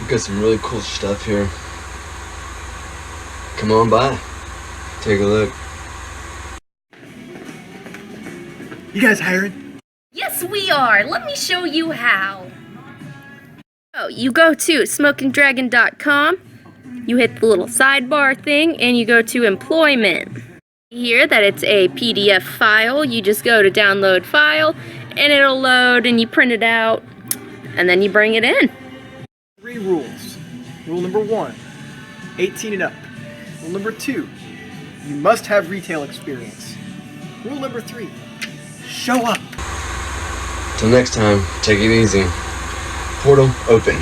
We've got some really cool stuff here. Come on by. Take a look. You guys hiring? Yes, we are. Let me show you how. Oh, you go to smokindragon.com. You hit the little sidebar thing and you go to employment. Here that it's a PDF file. You just go to download file and it'll load and you print it out and then you bring it in. 3 rules. Rule number 1, 18 and up. Rule number 2, you must have retail experience. Rule number 3, show up. Till next time, take it easy. Portal open.